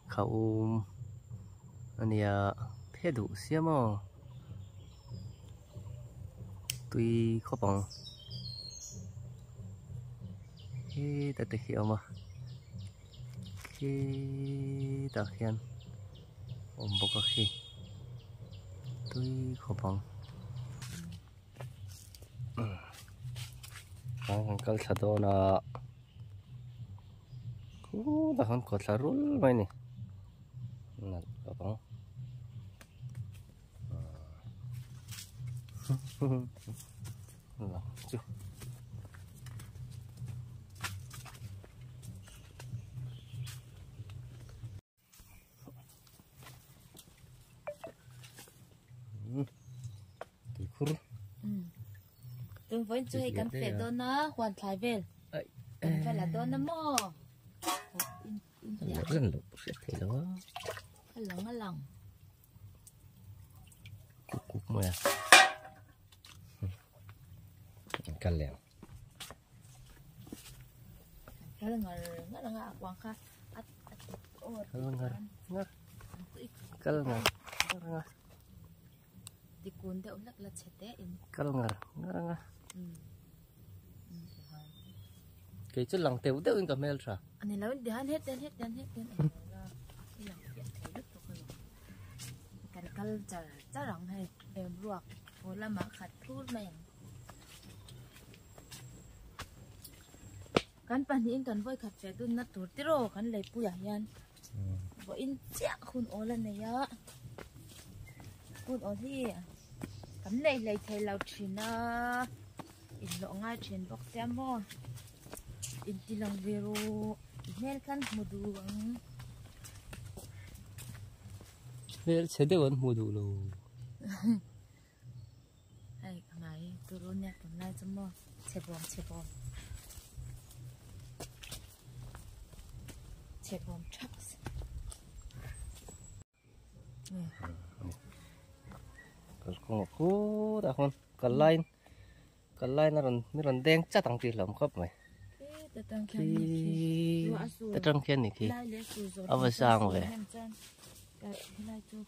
khẩu anh ấy phê đủ xíu mà tuy khó bằng khi ta thực hiện mà khi ta khen ôm bọc khi tuy khó bằng ang kal sa do na dahan ko sa rul may ni na kapang chu thì khur tôi vẫn chơi cắm phê đó nó hoàn thái về phải là đó nó mò gần lúc sẽ thấy đó cái lòng cục mày cắt lẹo cái là ngà quăng khác cắt ngà thì cuốn đậu là chết đấy cắt ngà cái chất lằng tiêu tiêu in cả mail sao anh ấy nói đến hết cái cal chả rộng hay em ruột hồi là mà khát thuốc mèn kan panin kan voi khat fe dun na tur tiro kan lei pu ya hian vo in chia khun ola ne ya khun o hi kan lei thei lau thina in lo ngai thin bok te mo in tilang vero mel kan mudu ang mail 제대 원 모두로 ai ngai turu ne kan nai chmo chebom trucks còn cô đã con cần line nó còn đen chắc tăng tiền lắm khắp mày khi ta trăng khen này khi ở bên sang về chú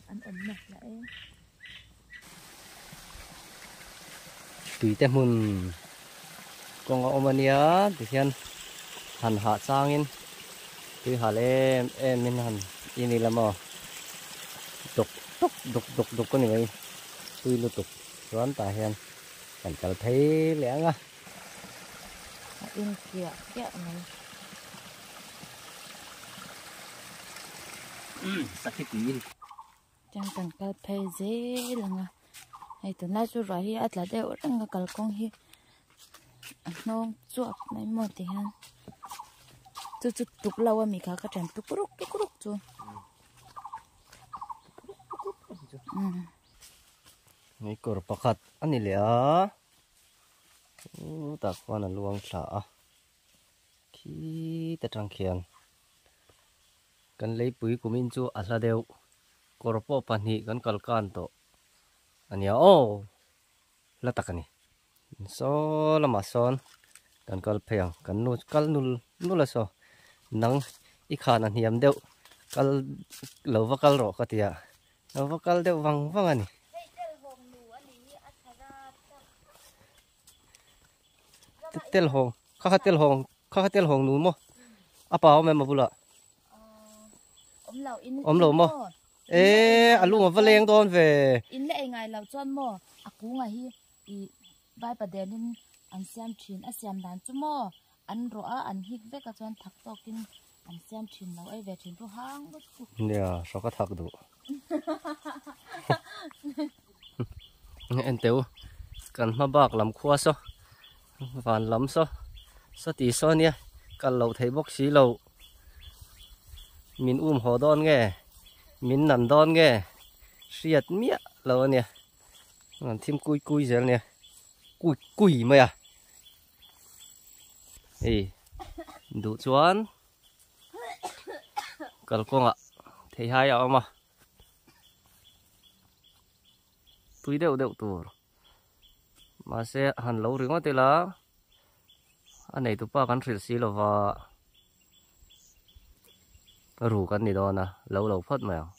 ăn ấm này lại tùy tem hùn con ngõ mà nia thì khen hẳn hạ sang in tùy hạ lên em mình hẳn in đi làm mà đục con này tùy lụt tục đoán tài hen cảnh cả thấy lẽ ngà in kia này sắc cái tí chẳng cần cái phe dễ là ngà hay từ nay chú rồi hi at là đều đang ngà cào con hi nó chuột này một thì han chú tục lâu mình khá cái trận tục rúc chú này cột pakat anh này lẽ ta quan là luang xả khi ta trăng khian kan lấy bụi của mình chú ăn là đều cột po pan hi kan kalkan to anh nhớ ô là ta cái này so là mà son kan kal phèng kan nu kal nu là so nang ít khả năng hiểm đều kal lâu và kal rõ cái tiệt lâu và kal đều văng anh tel hong khá tel hong nu mo apa om em mà bula om lẩu mo ê alu mà valen don về in lệ ngày lẩu chọn mo cú ngày hi vai bờ đèn nên anh xem chuyện anh xem đàn chú mo anh rõ anh hít với cái chọn thắc to kinh anh xem chuyện lẩu ấy về chuyện pro hang nè sao có thắc đủ anh tiêu cần mà bạc làm khoa sao vàn lắm sao tí sao nè cần lẩu thấy bốc xí lẩu mình hồ đòn nghe mình nằm đòn nghe siết miết lẩu nè còn thêm cùi giờ nè cùi mày à ê đủ chuan cần con ạ thấy hai ạ mà tui đều đều tur mà sẽ hàn lâu rồi ngó tê lá anh này tụi ba cắn thịt xí là và rủ cắn này đó nè lâu lâu phất mèo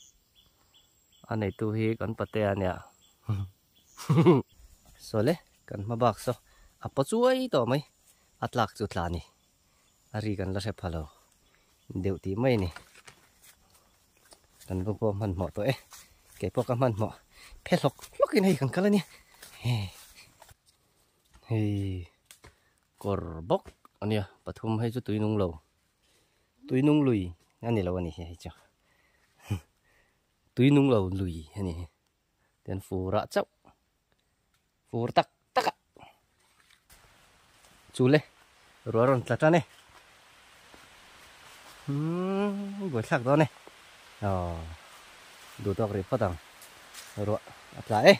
anh này tụi hi cắn bát tê nè rồi lấy cắn mà bạc sao à bắt chuối to mấy ắt lạc chút là nè ari cắn là sẽ phá lâu đều tí mấy nè cắn bông bông mình mỏ tuổi cái bông cắn mình mỏ phết lọc lọc cái này cắn cái này hey korbok anh ya pathum hay cho tui nung lùi anh này lâu anh này cho tui nung lâu lùi anh này tiền phù rạ chốc phù tắc tắc chú lê rồi rồi chặt ra này buổi sáng đó này đủ to rồi phát tăng rồi lại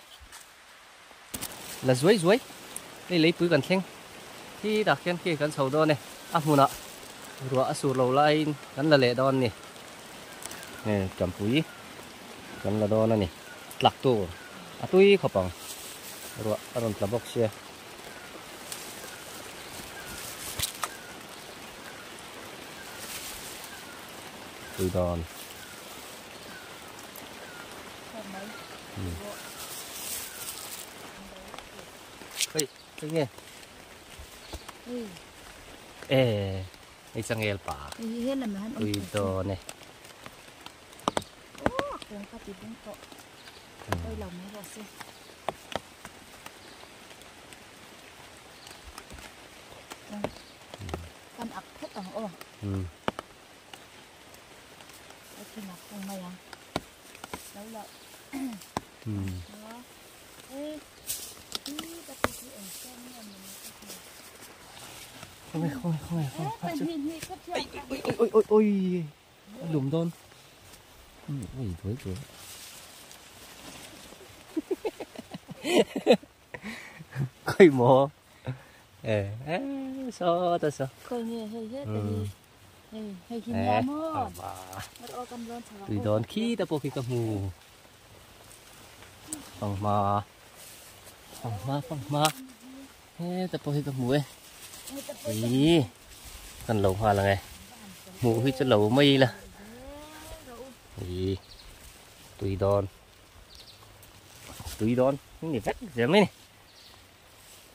là dưới lấy túi gần khen thì đặt khen kia gần sầu đó này mùa nọ rồi sụt lầu lại gần là lệ đòn nè nè cầm túi gần là đòn này lạc tu túi khó bằng rồi rồi là bọc xe túi đòn cái nghe cái sang el pa tui to này con cá tít bông cọ ôi lòng mấy rồi xem con ập thích ở ô cái mặt con mày à đâu lợi đó ê không ôi lùm đôn ôi thối rồi coi mò sao ta sao coi như hay hết hay khi nhà mò tùy đón khi ta bỏ khi cầm mù phòng ma ta bỏ khi cầm mù ấy ý cần lẩu hoa là ngày mù khi cho lẩu mây là ý tùy đón những gì vắt dễ mấy này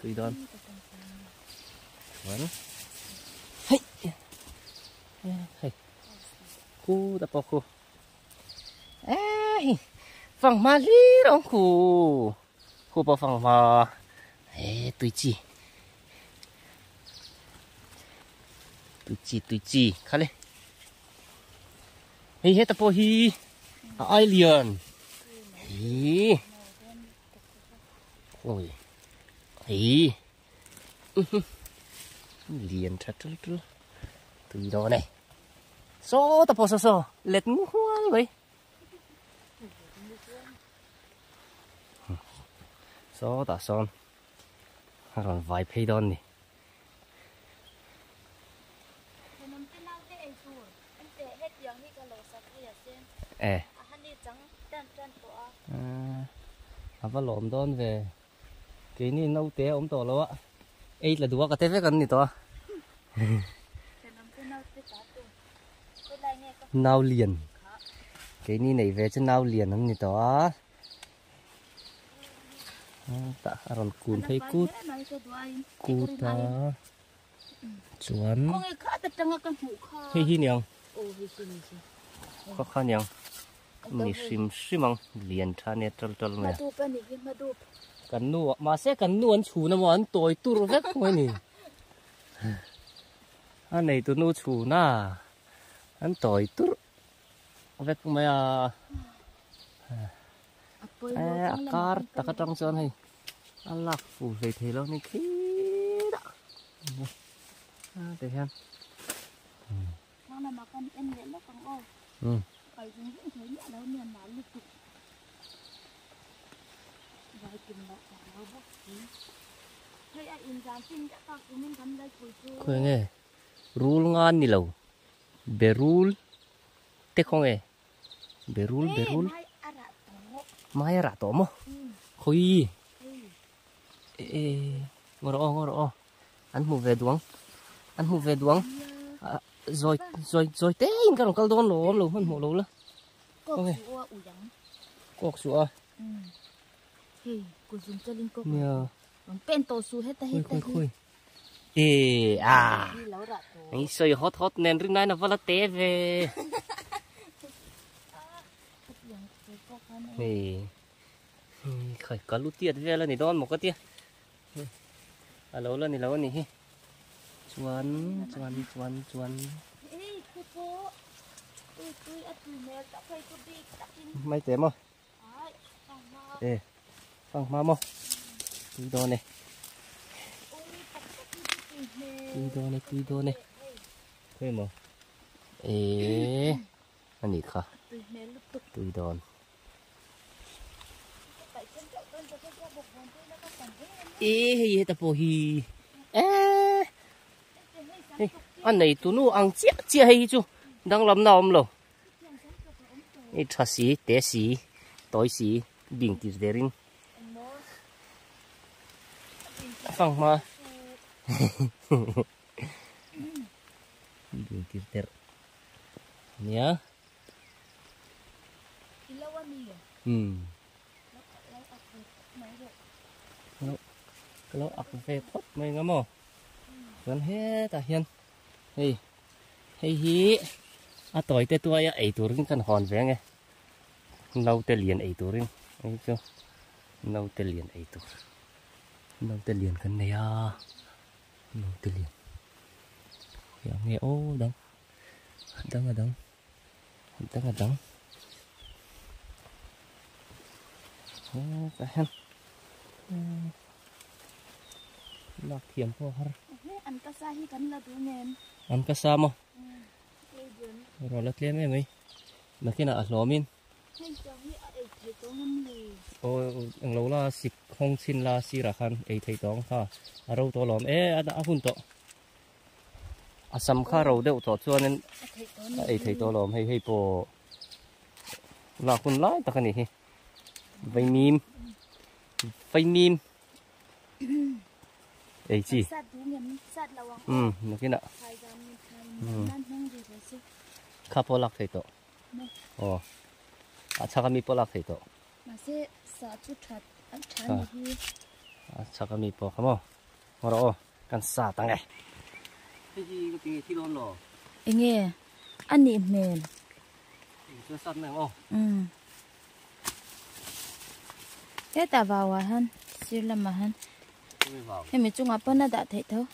tùy đón vẫn hay khu ta bỏ khu phòng ma lý đông khu bỏ phòng ma tùy chi khá lên hết ta bỏ hi ai liền ôi liền thật tùy đó này số ta bỏ số lệch hoa vậy số ta son còn vài pay đòn này vẫn lộn đón về cái này nấu té ống tổ lâu á ấy là đùa cái té với cái này to nao liền cái này về cho nao liền nó này to tak aron kun thấy cút ta chuẩn hi hi nhang khó khăn nhang ni sim ang liền cha ne trol mẹ cần nu mà sẽ cần nu anh chủ nó mà anh tuổi tu vét thôi nè anh này tu nu chủ na anh tuổi tu vét mày akar tak trong sơn hay Allah phủ về thế lo này khí đó để xem khơi nghe rule ngan ni lâu berul te không nghe berul mai ra to mo khôi ngồi đó ăn hủ về đuống rồi té cái lòng câu đón lỗ hơn hổ lỗ nữa cột sủa cô dùng cho linh cô nhờ bên tổ su hết tay khôi anh soi hot nên rinh này nó vẫn là té về khởi có lút tiệt về là này đón một cái tiệt lâu là này lâu này chuan mấy té mà phăng mà mò tùy đồ này thôi mà anh ấy khá tùy đồ hi ta po hi anh này tụi nó ăn chia hay chứ đang làm nào mà ít thà xí té xí tối xí bình tiệt derin phăng mà bình tiệt der nhá kalau aku repot main ngamo kan he ta hian hei hi atoi te tua ya ei turin kan hon ve nge nau te lian ei turin ai chu nau te lian kan ne ya nau te lian ya nge o dang ta hian lạc thiểm po har ăn cá sa hi kan la du nen ăn cá sa mo rồi lát lên em ấy mà khi nào lòmin anh lâu là xịt không xin là xì ra khăn ấy thấy tông ha rau to lòm đã hun to sắm kha rau đeo to cho nên ấy thấy to lòm hay po là hun lái ta cái này vay mìm ấy chi nó cái nào khá po lạc thấy to 차가 밑보락 해도 맛에 사주 찬이 차가 밑보 가모 뭐라 간싸 땅에 이거 빙이 티돈로 잉에 아니 맨 저 쌌네 ta vào à han siêu lắm mà han em mình chung apa nó đã thấy thôi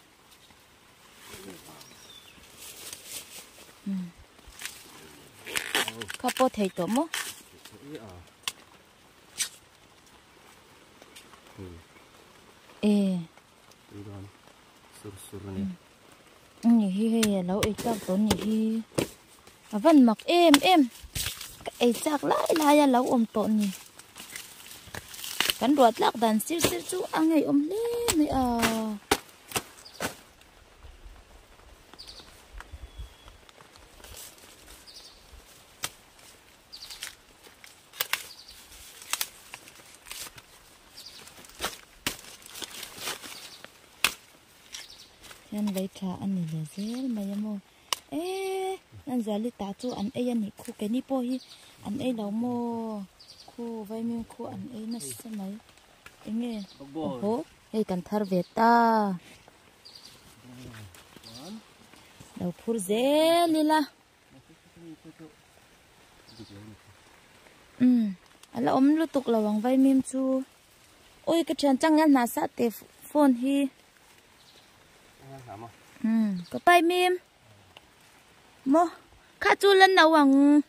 카포 테이토 뭐? 이런 수르수르네. Hi lâu ấy chắc tốn hi. Vẫn mặc em cái chắc lại lâu ôm tốn nhỉ. Cắn ruột lắc đàn xíu chú ăn ngày ôm lên này Yan lấy trà ăn này là dễ mà em mua anh giờ đi tả chú anh ấy anh này khu cái ní po hi anh ấy lâu mua khu vay miếng khu anh ấy nó sao mấy anh nghe ồ đây cần thar về ta đầu phur dễ lila anh là ôm lụt tục là bằng vay miếng chú ôi cái chuyện chẳng ngăn là sát tệp phone hi có bay mìm mô khá chú lên nào bằng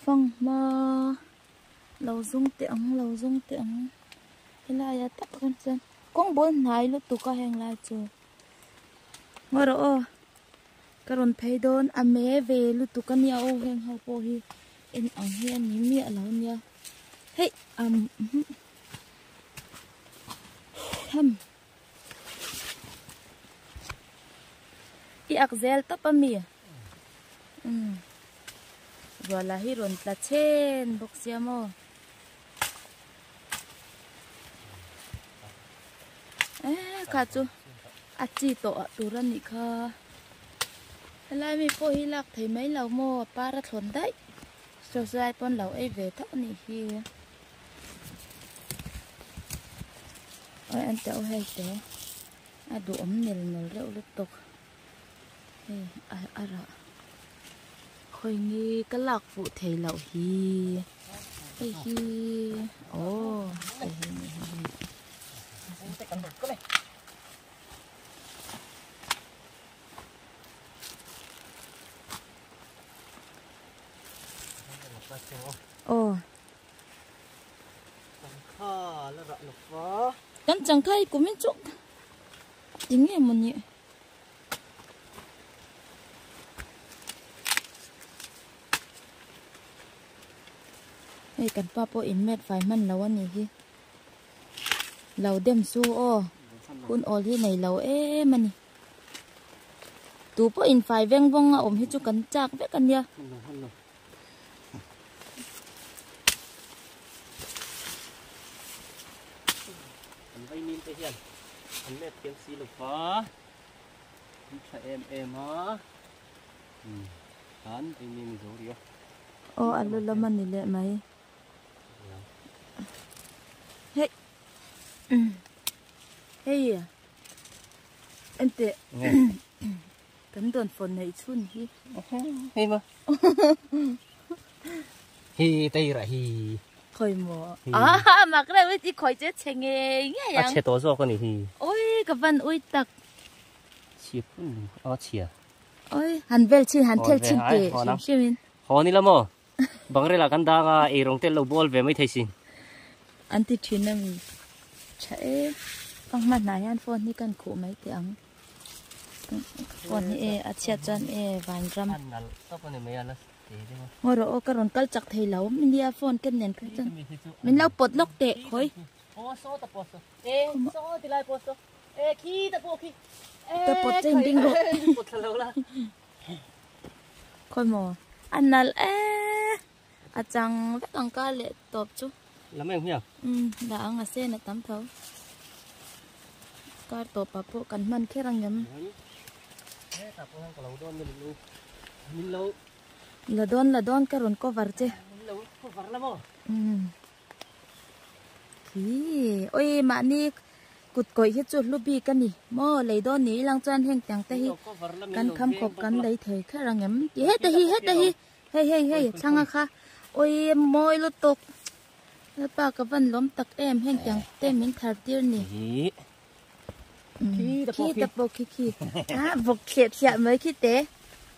phong mà lâu dung tiện thế là ya tắc hơn chân con bốn này lúc tụ có hàng lại chưa ngồi đó cái rốn thấy đôn mẹ về lúc tụ có nhiều hàng hậu bồ hi in ở hiên ní miệng lâu nha hey i akzel to pa mi rùa là hi rồn là trên bốc xia mô cả chú chỉ tổ tù ra nị kha lại mi po hi lạc thấy mấy lầu mô pa ra thốn đấy rồi sai pon lầu ấy về thọ nị hi ôi anh cháu hay thế đủ ấm nền rượu lúc tục ra khơi nghi cái lạc vụ thầy lậu hi ồ Kan chẳng khai của mình chút tính em một nhỉ hey kan papo in met phải man lâu anh nhỉ lâu đêm su ô kun ol hi này lâu mà nè tu po in phải veng vong ôm hi chu kan chak ve kan ya vay min tới hiện anh mẹ tiếng xì lục phá em hả anh vay min rồi đi ô anh lo mình đi lẹ mày hey hey anh tệ cắn đòn phồn này chun hi hey mà hi tây ra hi khơi mò mà cái này chỉ khơi chết chèn nghe nhá chết多少个你hi ôi cái văn ôi tắc chết chết ôi hắn về chi hắn theo chi tệ xin họ ni lắm mà bằng cái là căn đa cái rong tel lâu bol về mới thấy xin anh ti chuyên làm chạy bằng mặt này anh phone ni cần khổ mấy tiếng phone ni chết chân vài gram ngồi rồi cái rong cල් chặt thấy lâu mình đi phone cái nền cái chân mình lâu bột lóc tệ khối tập bột trên đinh rồi khối mò anh nal chăng rất còn ca lệ tập chú làm em nhỉ đã ăn ở xe là tắm thấu ca tập bà bộ cần mân khi răng nhắm là đón cái rốn có vật chứ thì ôi mà ni cụt còi hết chuột lúc bi cái nỉ mò lấy đón ní lang chân heng chẳng tay căn khăm khop căn lấy thời khi răng nhắm hết đây hey sang kha ôi môi lót tục bà cái vấn lóm tắc em heng chẳng tem mình thà tiêu nỉ khi tập bộ khi bọc khiết mấy khi té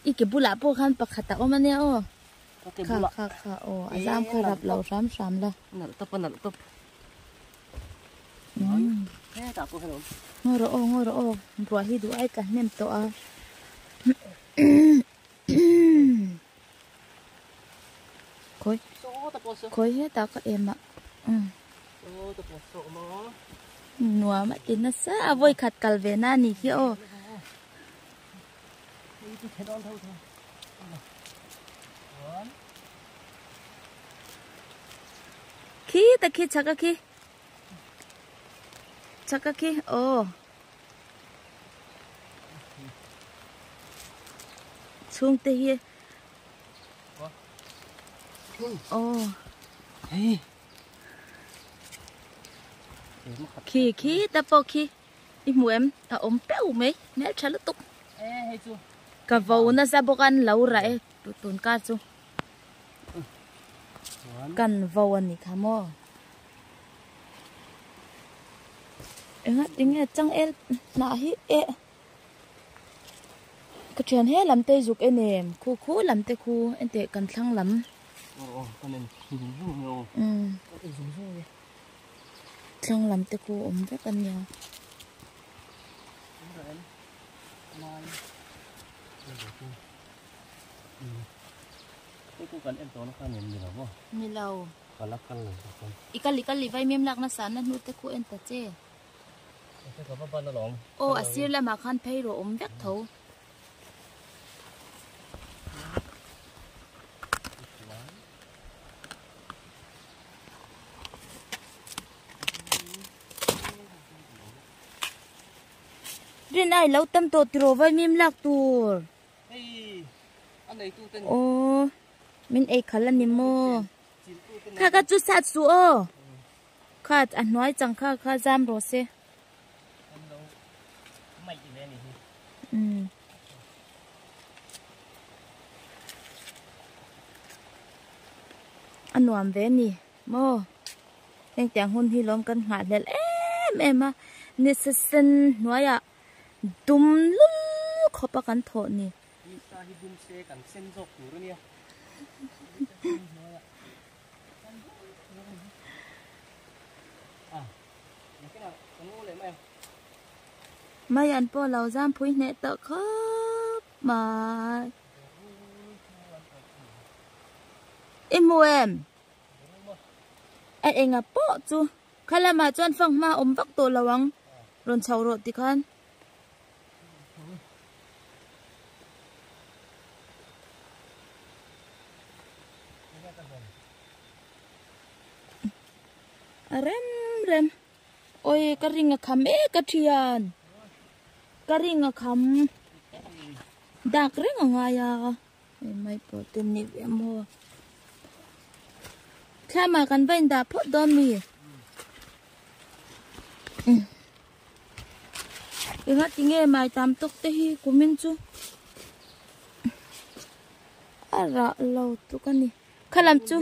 อีกบุหลาพวกขันปักขัดตะอมันเนี่ยโอ้ค่ะโอ้อาจารย์เคยรับเราซ้ำแล้วนั่นตบแค่ตับพวกขนมงอโอ้รัวให้ดูไอ้กันเน้นตัวคอยให้ตาก็เอ็มอ่ะหนัวมาตินนะซะเอาไว้ขัดกัลเวน่านี่ที่โอ้ขี้ตะขี้ชักกะขี้โอ้ช่วงเตะโอ้ขี้ตะปอขี้อีหมูเอ็มอมเป้าไหมแม่ฉันลุตุกกะวาวน่ะซะบ่กันเหลาไรตุนกาจูกันวาวนี่ค่ะมอtiếng trăng el nã hi cái chuyện hết làm tê dục em em khu làm tê khu em tê cần thăng lắm thăng làm tê khu ôm rất cần nhiều cái cần em to nó khăn nhiều lắm nhiều lâu còn lắc khăn lắm ikali vai mem lak na san na nu te khu en ta che ô asir la ma khan phei ro om vek tho ai lâu tâm tổ trổ với mìm lạc tour anh này tu tên ô mình ấy khá là niềm mơ khá cả chút sát xuống khá anh nói chẳng khá giam rồi xe anh làm về nè mơ anh chẳng hôn hi lom cần ngạt lên em à nè sen nói à đùm lú khó bắt cắn thọ nè mai anh po lâu giam phui nè tợ khóc mà em mua em anh à po chú khai là mà cho anh phong ma ôm vắt tổ lawang ron chầu rồi thì con rem ôi cái ring khăm cái thiền cái ring khăm đặc rất là ngon à mấy protein này em muaถ้ามากันเป็นดาพอดอมีอีกแล้วจริงๆไม่ตามตกเตะกูมินจูอะไรเราตุกันนี่ขลังจู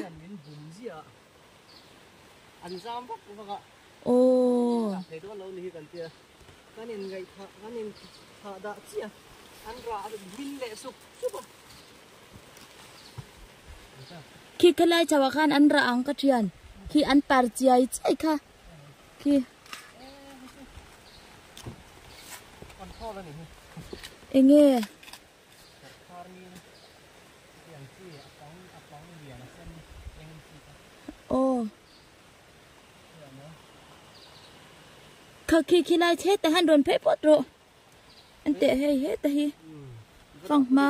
โอ้ขี้ขลายชาวบ้านอันระอังกระเทียนขี้อันปาร์จีไอใช่ค่ะขี้เองโอ้เขาขี้ขลายเช็ดแต่หันโดนเพชรปวดโรอันเตะให้เฮ็ดแต่ฮีฟังมา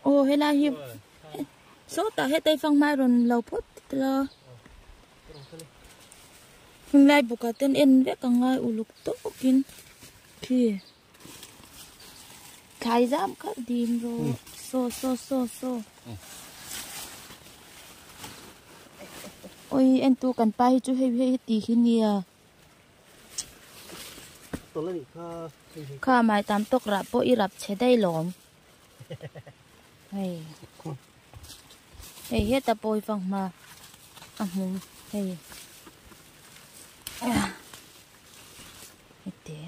โอ้เฮลาฮิsố ta hết tay phong mai rồi lâu phút là hôm nay buộc cả tên in vẽ cả ngày u lục tốt kín thì khai giam cả đêm rồi so ôi em tu cần bay chú hay tí khi niaข้าไม่ตามตกรับโปอีรับใช้ได้หลอมเฮ้ยเฮ็ดตะโปยฟังมาอ่ะมึงเฮ้ยเฮ็ดเตะ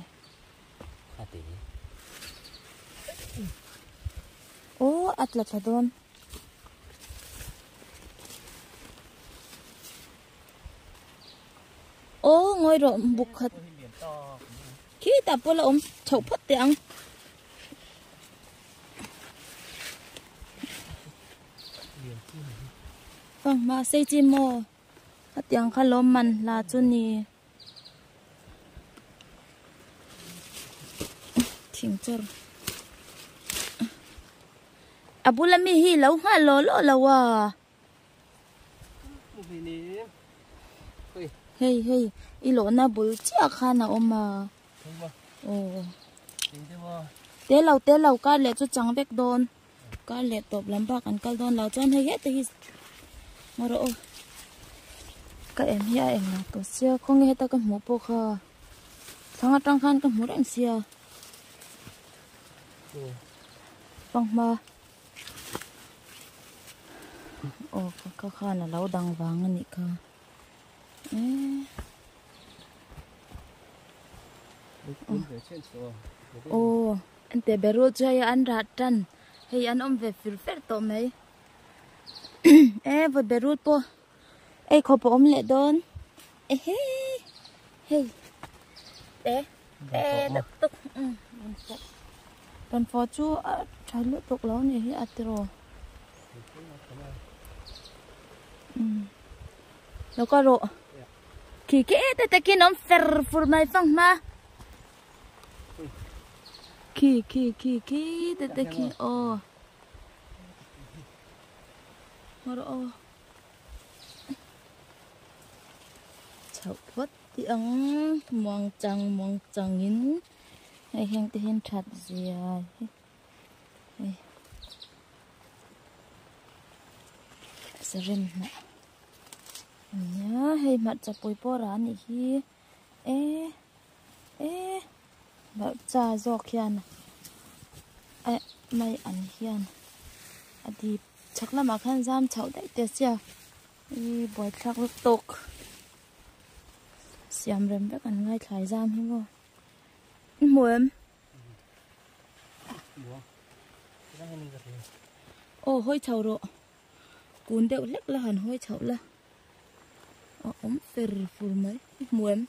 โอ้อัดละทะดอนโอ้งอยรอบุกขัดขี้ตะโปละอมเฉาพัดเตียงฟังมาเซจิโมเตียงขลมมันลาจุนีทิ้งจรอาบุลมีฮีเหลาห้าโลละวะเฮ้ยอีโลน่าบุลเจ้าข้าน่ะอมมาโอ้เตะเราการเล็ดจะจังเบกโดนการเล็ดตบลำบากอันการโดนเราจนให้เฮ็ดแต่มาโรก็เอ็มยาเอ็มนะตัวเสียคงเฮ็ดแต่กับหมูปกค่ะทั้งจังคันกับหมูแดงเสียฟังมาโอ้ก็ข้าน่ะเราดังวางอันนี้ค่ะโอ้อันเตเบรูใจอันรัดจันให้อันอมเวฟิลเฟร์ตัวไหมวัดเบรูดปะขอปอมเละโดนเฮ้ยตกตอนฟอจูใช้เลือดตกแล้วเนี่ยที่อัตโรแล้วก็โรขี้เกะแต่กินน้ำเฟร์ฟูไม่ฟังมาขี้แต่ขี้โอ้มาโรchậu phất tiếng mong chăng in hay hang te hen that zia hay seren na nhá hay mặt chặt bồi bò ra nị hi ê bảo cha giọt hiền mày ăn hiền thì chắc là mà khăn giam cháu đấy tiệt chưa đi bồi chắc lúc tục xem rem biết ăn ngay khai giam hi mò muộn ô hôi cháu rồi cuốn đeo lắc là hẳn hôi cháu là ống phê phù mấy muộn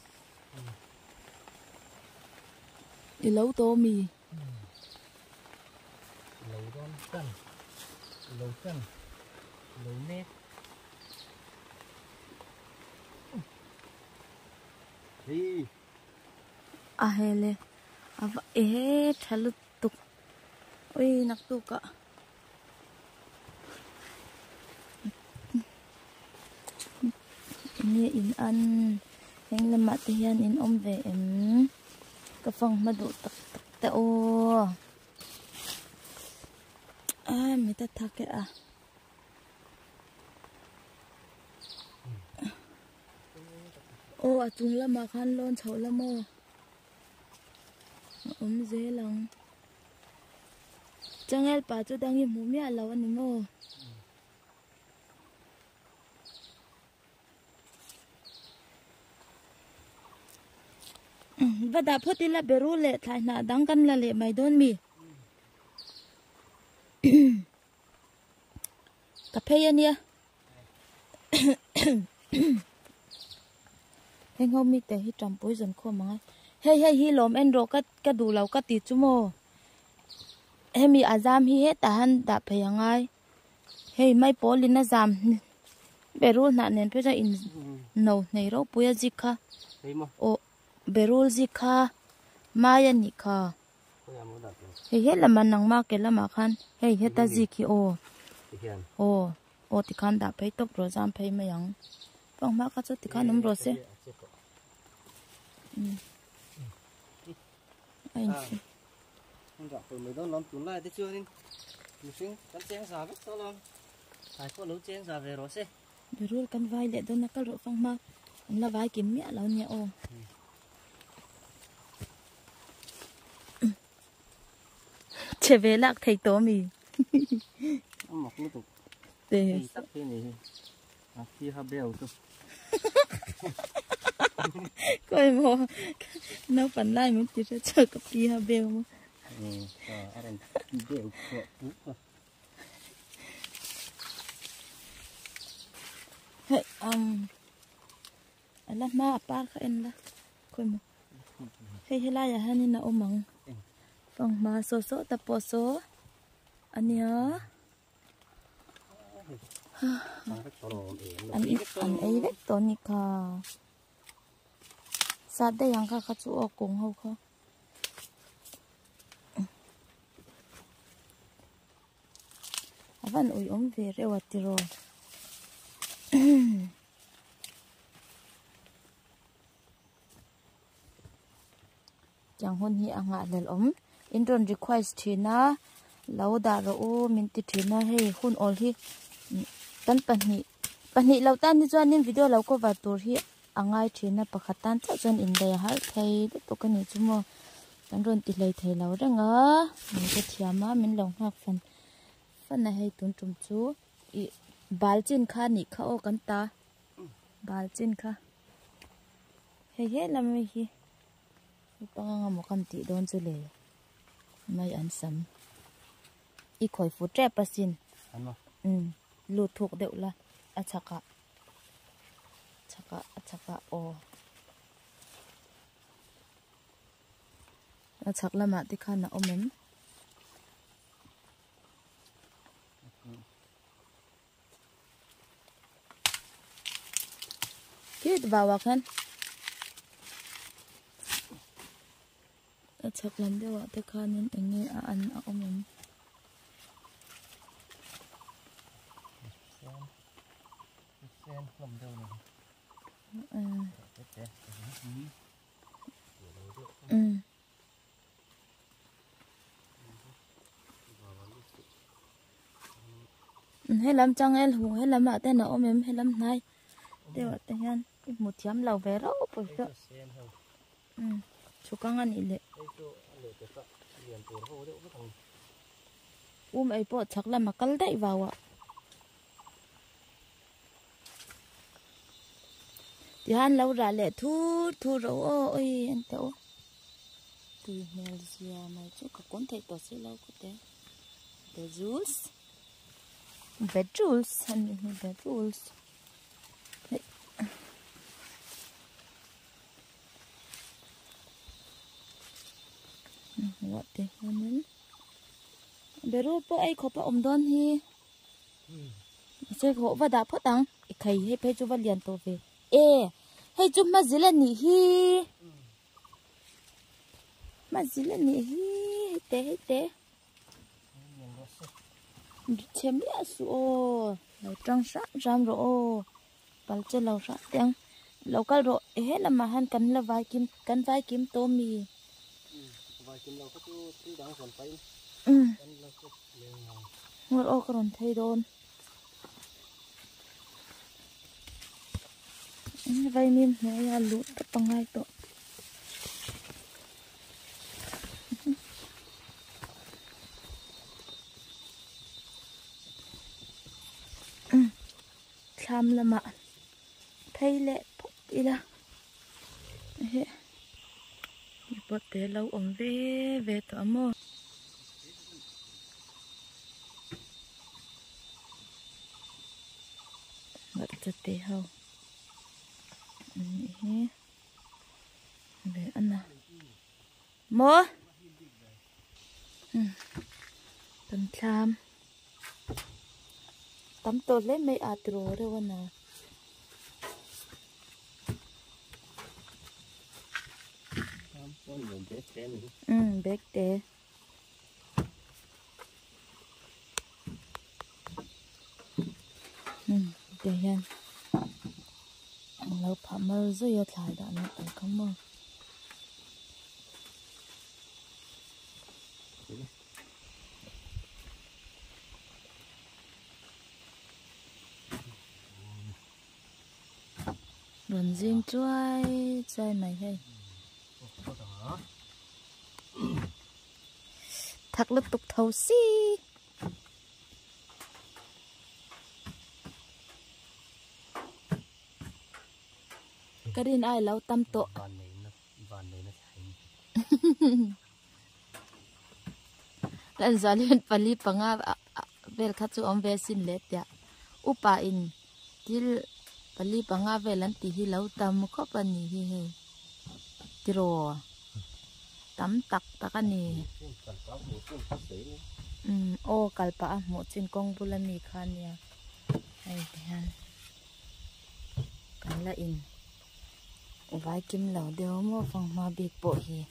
đi lâu tô mì lâu đón chân lâu nét đi hele ava thalu tuk oi nak tu ka ni in an heng lama te hian in om ve em ka fang madu tak tak ta o mi ta thake a ô chung lama khan lon chho lamo dễ lòng chẳng el pa cho đang im mía lâu anh mô và đã phớt đi là beru lệ thay na đang căn là lệ mày đón mi cà phê anh nhá heng hôm mi te hi trầm bối dần khô mà hey hi lom en ro ka du lau ka ti chumo hemi azam hi he tahan da phayangai hey mai polin na zam berul na nen pe ra in no nei ro puya jikha o berul jikha maya ni kha hey he laman nang ma ke lama khan hey he ta jikhi o ti khan da phai tok ro zam phai mayang pang ma ka chu ti khan um ro se anh không gặp từ mấy đó lắm tuần lại tới chưa nên mình xin cắn chén xả vết to lắm phải có nấu chén xả về rồi xe rồi căn vai để tôi nakal ro phang ma là vai kiếm mẹ lão nhẹ ô chế về lạc thầy tố mì mọc nó tục để tắt thế này khi ha bèo cơ coi mò nấu phần lai mình chỉ chơi cặp đi ha bèo mà anh bèo cọ bút hey anh ma apa ka en la coi mò hey la ya hani na omang phong ma so ta po so ania anh ấy biết tôi nhỉ cả sát đây yang cả chú ở cùng hậu không vẫn ủi về rồi thì rồi chẳng hôn hi ang ngạ lel intron request thina lâu đã rồi mình ti thina hey hun all hi tan pani lâu tan đi cho nên video lâu có vào tour hi angai thina pakhatan cha jon in đây har thei to cái này chung mo tan ron ti lei thei lâu ranga mình cái thiama mình lòng hak phần này hay tun tum chu i balchin kha ni kha o kan ta balchin kha he he lam mi hi panga mo kam ti don chu le mai an sam i khoi fu tre pasin lu thuk deuh la achaka o achak lama ti khana omem kit bawa kan achak lam dewa te khanin enge a an a omem sen lầm đâu này hay làm trăng el hù hay làm ở tên nó ôm hay làm này để ở tên anh một thiam lẩu về đó bởi đó chú con ăn ít ấy bỏ chắc là mà cắn đậy vào ạ thì han lâu ra lệ thu rồi ôi anh tao từ Malaysia mà chú có cuốn thầy tổ sẽ lâu có thế the vegetables and vegetables what the hell beru po ai ko pa don hi se ko va da phot ang khai he pe chu va lian to ve e he chu ma zila ni hi te chem ya su o lo trang sa ram ro o pal che lo sa tiếng lo kal ro he la ma han kan la vai kim to mi vai kim lo ko chu ti dang son pai ngor o kron thei don vai mim ne ya lu ta pangai to tham là mà thay lệ phúc đi ra bớt bé lâu ổn về tỏ mơ bớt cho té hầu về ăn nào mơ tầm tham tắm tôi lấy mấy atro rồi nè bếp té để hen lâu phạm mơ rồi giờ thải đã nó tầm không mơ Luận riêng chơi mày hay thật lực tục thấu xí cái điên ai lâu tâm tổ lần giờ liên pali panga về khát chú ông về xin lết ya upa in til pali panga về lần tí hi lâu tâm có pani hi hi tiro tắm tắc tắc anh nè ô kalpa một trên con bulan mì khan ya hay thế cái là in vài kim lẩu đều mua phòng mà bị bộ hi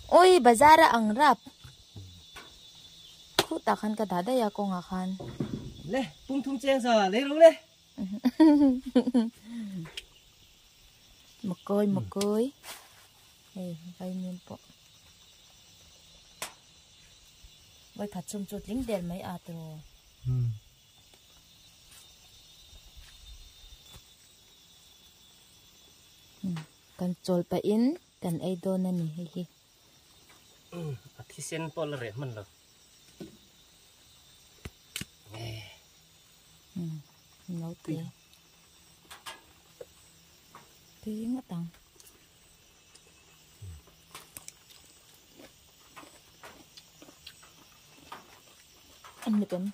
ôi bazar ang rap khu ta khan ka dada ya ko nga khan le pung thung cheng sa le lu le một cối hey vay miên bộ vay thật chung chút lính đèn mấy à rồi cần trồi pa in cần ai đôn nè hi hi thì sen pol rẻ mình rồi nấu tí ngắt tăng ăn được không?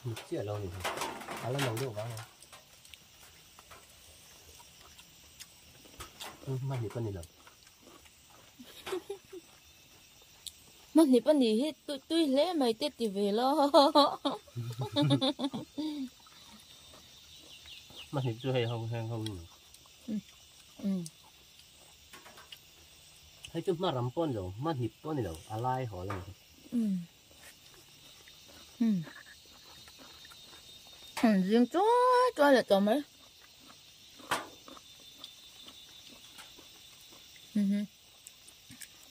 Một chiếc lâu thì khá là nóng được vào mà thì con gì đâu mà thì bên gì hết tôi lấy mày tết thì về lo mà thì chưa hay không thấy chút mà rắm pon rồi mà thì pon này đâu alai hỏi là riêng cho là cho mấy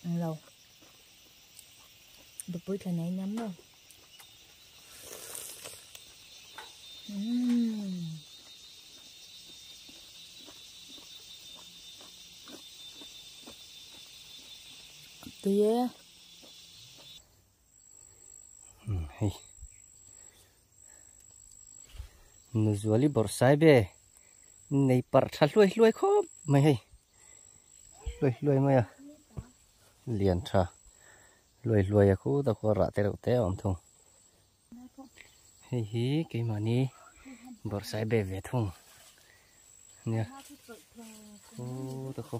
lâu được bưởi là này nhắm rồi. Tía. Hay. Nó zuali bor sai be. Này par thal luai khop mai hay. Luai mai à. Liền tra. Luai à khu ta có rạ te om thong. Hi cái mà ni bor sai be về thong. Nè. Ô ta có.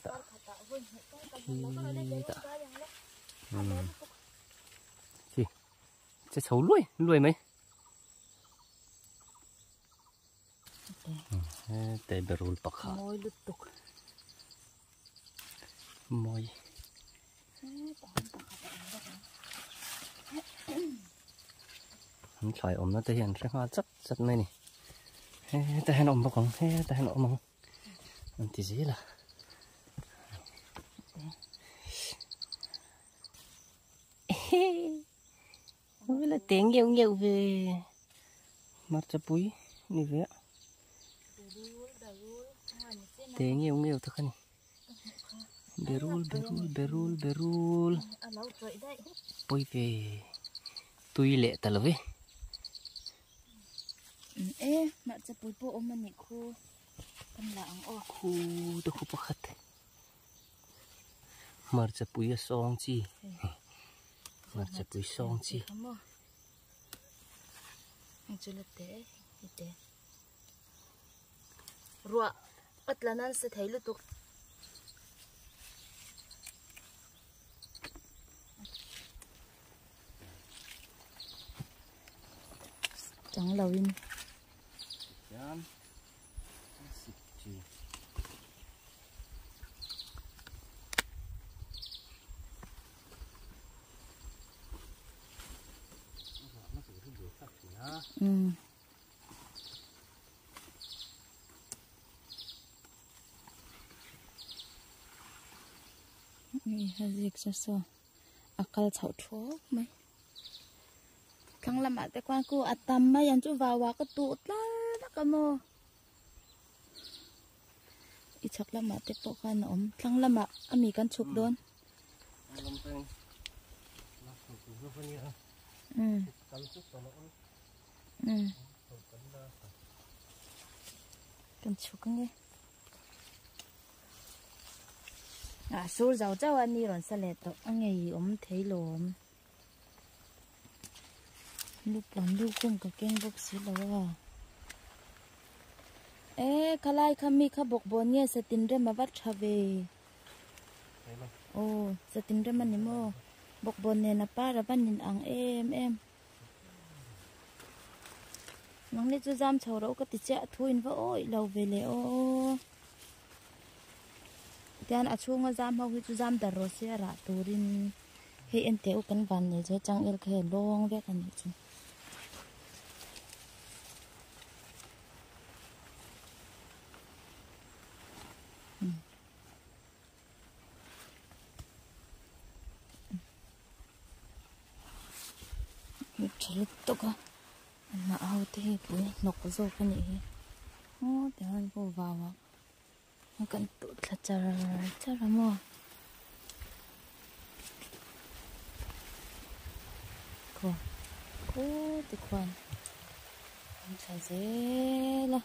Ta. Gì? Sẽ xấu luai mấy. Tê berul pakha. Môi lụt tục. Môi. Hắn phải ôm nó tới hiện sẽ hoa rất mấy nè. Ta hẹn ôm bao con, ta hẹn ôm bao. Anh tí gì là. Ôi là tiếng nhiều về. Mặt cho búi, như vậy. Tiếng nhiều thật này. Berul. Bôi về. Tui lệ ta là về. Ê, mặt cho bụi bộ ôm mình khu. Con lạng ô. Khu tôi khu bạc khát. Mặt cho bụi song chi. Mặt cho bụi song chi. Anh chưa lật tế. Rùa. Ất là nên sẽ thấy lụt tục. Chẳng lâu in. Yan. Dịch sao akal chậu chúa mấy thằng làm ăn quan cô atam mấy anh chú vào cái tụt lá cái mồ ít chắc làm ăn bộ quan ổn thằng làm ăn anh mi can chụp đón can chụp cái nghe số giàu cháu anh đi rồi sao lại tao anh ngày thấy lồm lúc cùng cả kênh bốc xí đâu ê khai khami khá bọc bồn nghe sẽ tin ra mà bắt trả về ô sẽ tin ra mà niệm ô bọc bồn này là pa ra ban nhìn ăn em nắng này chú giam chầu đâu có tịt chạ thui vỡ ôi lâu về lẽ ô tian achung a jam ho chu jam dar ro se ra turin he en teu kan ban ne je chang el khe long ve kan chu chlut to ka ma au te pu nok zo ka ni o te han ko vào cần tụt là chả là mua cô thì quan chả dễ là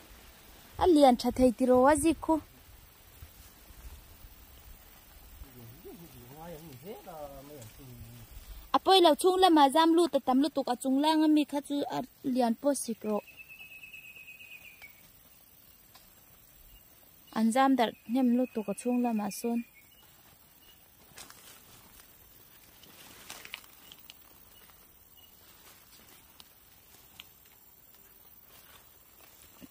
anh liền chả thấy tiro à gì cô à bây giờ chung là mà giam lu tạm lu tục à chung lang mi khát chú liền post sikro anh giam đặt nem lu tục ở chung là mà xuân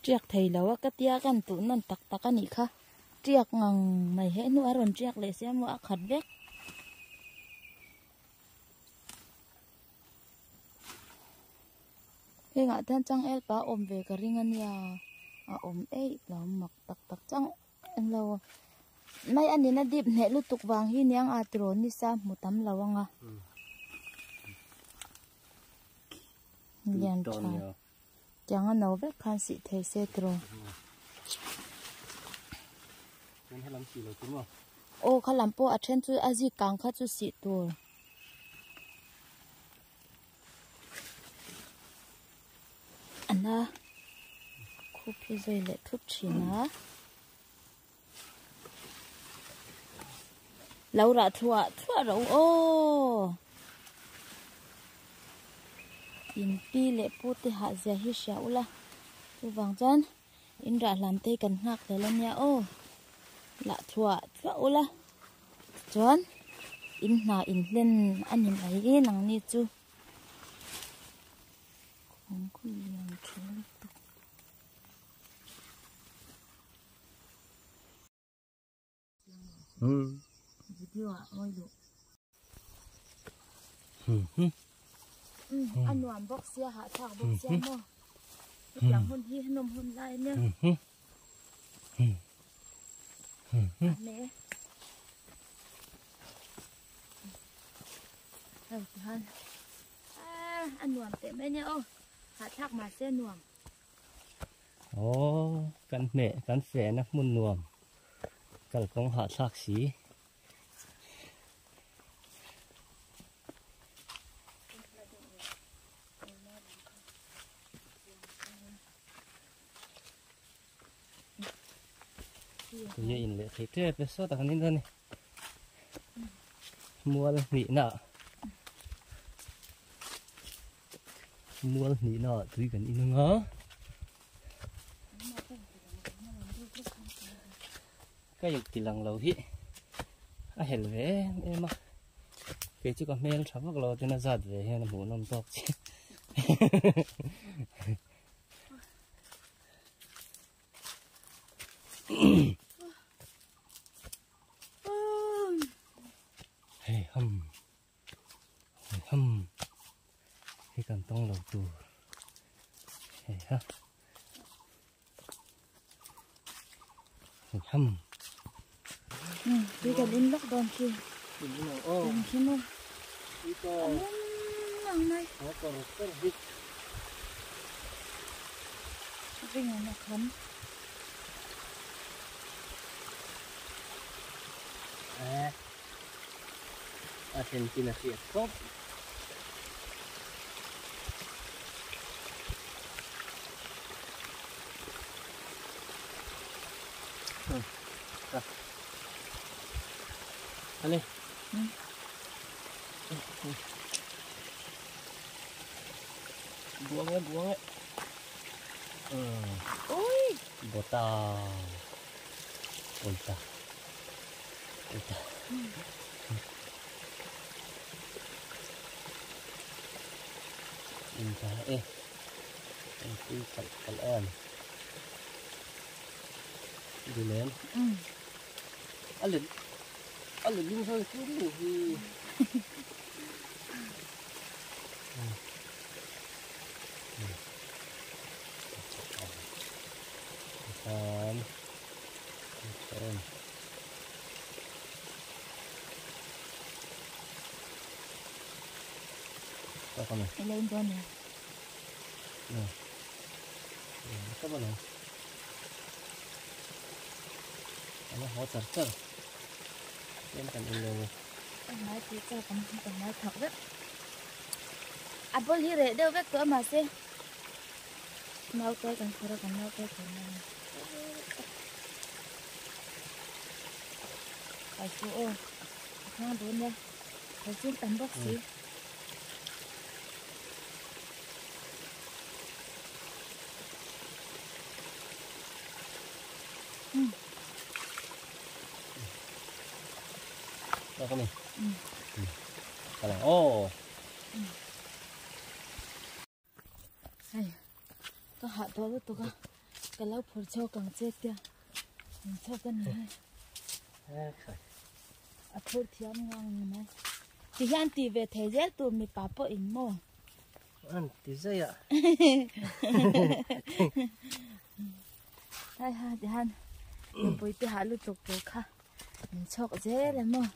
triệt thầy lâu cái tiaกันtụ năn tắc cái này kha triệt ngang mày hết nữa rồi triệt lấy xem mua khát vét cái ngã thân trăng el pa ôm về cái ring anh ya ôm ấy là mặc tắc trăng anh lâu mấy anh đến điệp nè lúc tục vàng hi niang à trốn đi xa một tấm lầu à liền trái chẳng ăn nấu vết khăn xị thấy xe trốn ô khá làm po ở trên chú à gì càng khá chú xị tuổi anh à khu phía dưới lại thuốc chỉ ná lâu ra thua rồi ô in pi lệ po te hạ giờ hi sẹo la tu vàng chân in ra làm tê cần ngạc để lên nhà ô lạ thua ô la chân in na in lên anh em ấy nằng ni chu không có liền chơi video à ôi đủ anh làm bóc xe hạ thảo bóc xe mò làm hôn hi nôm hôn lại nha mẹ anh làm tệ mấy nha ô hạ thác mà xe nuông ô căn mẹ căn phẻ nó muốn nuông căn con hạ thác xí tôi nhìn lại thấy thế bây giờ ta nhìn thôi này mua nị nọ tôi cần in ngó cái gì thì lần lâu hi à hẹn về em mà cái chú con mail sắm vào cho nó giật về hay là muốn làm tóc chứ hey hum cái cần tông đầu tù hey ha hey hum đi gần in lóc đòn kia đòn kia luôn nằng này cái này nó khấm Argentina sih top. Anh buông ấy. ôi Bota. Inta nanti kalian dulu alin ini saya suruh kan apa nih? Lain tuan ya. Nah, apa nih? Ano họ chặt em cần in lên Anh nói thì cho cầm nói thật đấy. À bố hi rẻ đâu biết cửa mà xem. Nấu cái cần phải cần nấu cái cần này. Phải chú ơi, ngon đúng nha. Phải xin tầm bác sĩ. Đâu con này? Cái này, ô. Có hạ to với tôi cái lâu phổi cho càng chết kia. Mình cho cái này. À thôi thì ăn ngon này. Thì hiện thì về thế giới tôi mới bảo bỏ in mò. Ăn tí dây ạ. Đây ha thì han. Để bồi thì hạ lúc tục rồi khá. mình chọc dễ lắm mà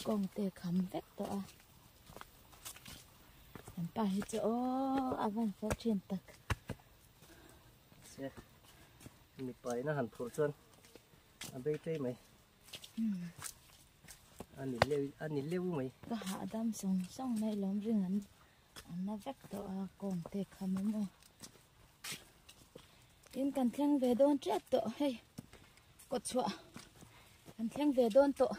còn tê khắm vét tọa em phải chỗ vẫn phát triển tật mình phải nó hẳn thổ chân anh bây tê mày anh nhìn leo mày có hạ đam sông sông này lắm riêng anh nó vét tọa còn tê khắm mà in cần thang về đón chết tọa hay cột chua cần thang về đón tọa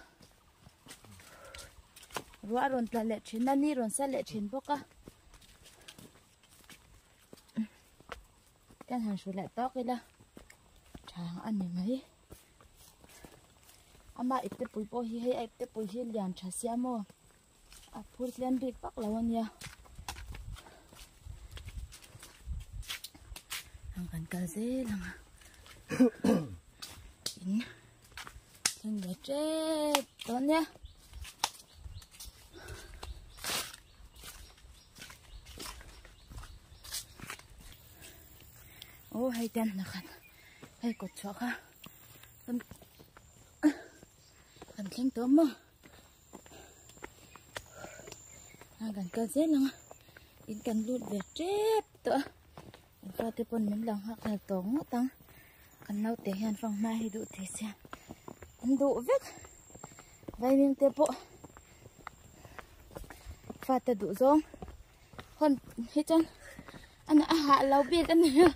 rửa rồi là lệ chín nani rồi sẽ lệ chín bốc á cái hàng số lệ tóc cái là chàng ăn này mấy ama ít tế bùi bò hi hay ít tế bùi hi liền chả xem mò à phun lên bị bắt là anh ya hàng cần cà dê là in thằng bé chết tốt nhá ô hay tên là khăn hay cột chó ha cần khen tóm mà cần cà dê là in cần lụt về chết tựa và tiếp bọn mình lòng hoặc là tóm tăng cần nấu để hàn phòng mai hay đủ thế xem ăn đủ vết vậy mình tiếp bộ và tự đủ rong còn hết chân anh hạ lâu biết anh nhá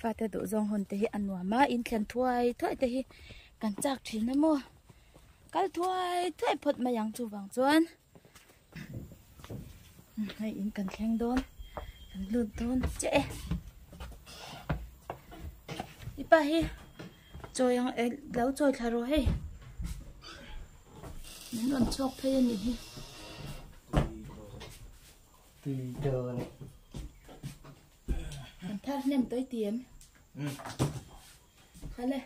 và tự đủ rong hồn thì ăn hòa má in khen thuai thuai thì cần chặt chỉ nó mua cái thuai thuai phật mà yang chu vàng chuan hay in cần khen đôn cần lươn đôn trẻ đi ba hi rồi yang lâu rồi thà rồi hay những lần chọc thấy anh nhỉ thì chờ này anh thắt nem tới tiệm khá lên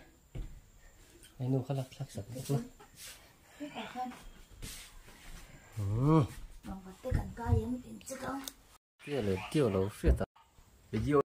anh nuôi khá là sắc sặc đấy bằng vật tay cần ca yếm tiền chứ không kia là tiêu lâu phết à